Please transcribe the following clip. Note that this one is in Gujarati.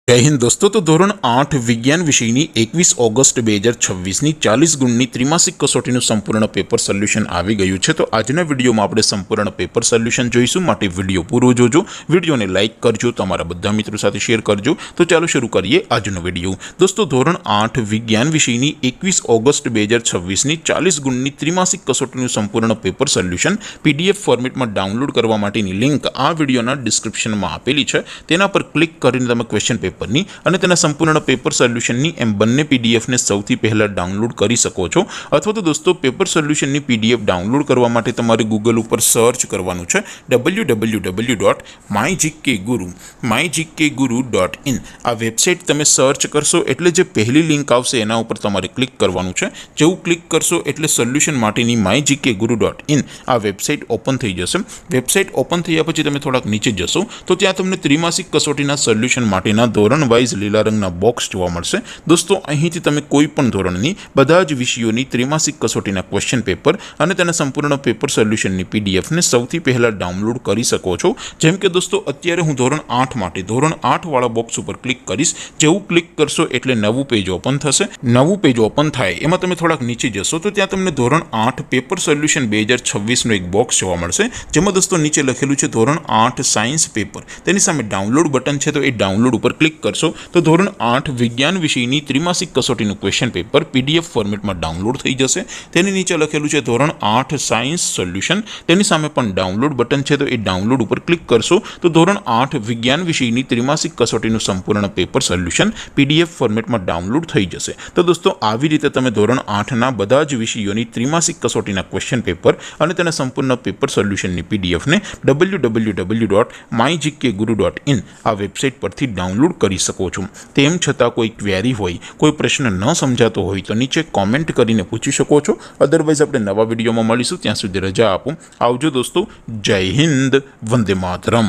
जय हिंद दोस्तों। तो धोरण 8 विज्ञान विषयनी 21 ऑगस्ट 2026 40 गुणनी त्रिमासिक कसोटीનું સંપૂર્ણ પેપર સોલ્યુશન આવી ગયું છે। તો આજના વિડીયોમાં આપણે સંપૂર્ણ પેપર સોલ્યુશન જોઈશું, માટે વિડીયો પૂરો જોજો, વિડીયોને લાઇક કરજો, તમારા બધા મિત્રો સાથે શેર કરજો। તો ચાલો શરૂ કરીએ આજનો વિડીયો। દોસ્તો ધોરણ 8 વિજ્ઞાન વિષયની 21 ઓગસ્ટ 2026 40 ગુણની ત્રિમાસિક કસોટીનું સંપૂર્ણ પેપર સોલ્યુશન પીડીએફ ફોર્મેટમાં ડાઉનલોડ કરવા માટેની લિંક આ વિડીયોના ડિસ્ક્રિપ્શનમાં આપેલી છે। તેના પર ક્લિક કરીને તમે ક્વેશ્ચન પેપરની અને તેના સંપૂર્ણ પેપર સોલ્યુશનની એમ બંને પીડીએફને સૌથી પહેલા ડાઉનલોડ કરી શકો છો। અથવા તો દોસ્તો પેપર સોલ્યુશનની પીડીએફ ડાઉનલોડ કરવા માટે તમારે ગૂગલ ઉપર સર્ચ કરવાનું છે www.mygkguru.in। આ વેબસાઇટ તમે સર્ચ કરશો એટલે જે પહેલી લિંક આવશે એના ઉપર તમારે ક્લિક કરવાનું છે। જેવું ક્લિક કરશો એટલે સોલ્યુશન માટેની mygkguru.in આ વેબસાઇટ ઓપન થઈ જશે। વેબસાઇટ ઓપન થયા પછી તમે થોડાક નીચે જશો તો ત્યાં તમને ત્રિમાસિક કસોટીના સોલ્યુશન માટેના ધોરણ વાઇઝ લીલા રંગના બોક્સ જોવા મળશે। દોસ્તો અહીંથી તમે કોઈ પણ ધોરણની બધા જ વિષયોની ત્રિમાસિક કસોટીના ક્વેશ્ચન પેપર અને તેના સંપૂર્ણ પેપર સોલ્યુશનની પીડીએફને સૌથી પહેલા ડાઉનલોડ કરી શકો છો। જેમ કે દોસ્તો અત્યારે હું ધોરણ 8 માટે ધોરણ 8 વાળા બોક્સ ઉપર ક્લિક કરીશ। જેવું ક્લિક કરશો એટલે નવું પેજ ઓપન થશે। નવું પેજ ઓપન થાય એમાં તમે થોડાક નીચે જશો તો ત્યાં તમને ધોરણ 8 પેપર સોલ્યુશન 2026નું એક બોક્સ જોવા મળશે, જેમાં દોસ્તો નીચે લખેલું છે ધોરણ 8 સાયન્સ પેપર। તેની સામે ડાઉનલોડ બટન છે, તો એ ડાઉનલોડ ઉપર ક્લિક કરશો તો ધોરણ 8 વિજ્ઞાન વિષયની ત્રિમાસિક કસોટીનું ક્વેશ્ચન પેપર પીડીએફ ફોર્મેટમાં ડાઉનલોડ થઈ જશે। તેની નીચે લખેલું છે ધોરણ 8 સાયન્સ સોલ્યુશન, તેની સામે પણ ડાઉનલોડ બટન છે, તો એ ડાઉનલોડ ઉપર ક્લિક કરશો તો ધોરણ 8 વિજ્ઞાન વિષયની ત્રિમાસિક કસોટીનું સંપૂર્ણ પેપર સોલ્યુશન પીડીએફ ફોર્મેટમાં ડાઉનલોડ થઈ જશે। તો દોસ્તો આવી રીતે તમે ધોરણ 8ના બધા જ વિષયોની ત્રિમાસિક કસોટીના ક્વેશ્ચન પેપર અને તેના સંપૂર્ણ પેપર સોલ્યુશનની પીડીએફને www.mygkguru.in આ વેબસાઇટ પરથી ડાઉનલોડ કરી શકો છો। તેમ છતાં કોઈ ક્વેરી હોય, કોઈ પ્રશ્ન ન સમજાતો હોય તો નીચે કોમેન્ટ કરીને પૂછી શકો છો। અદરવાઇઝ આપણે નવા વિડીયોમાં મળીશું, ત્યાં સુધી રજા આપો। આવજો દોસ્તો, જય હિન્દ, વંદે માતરમ।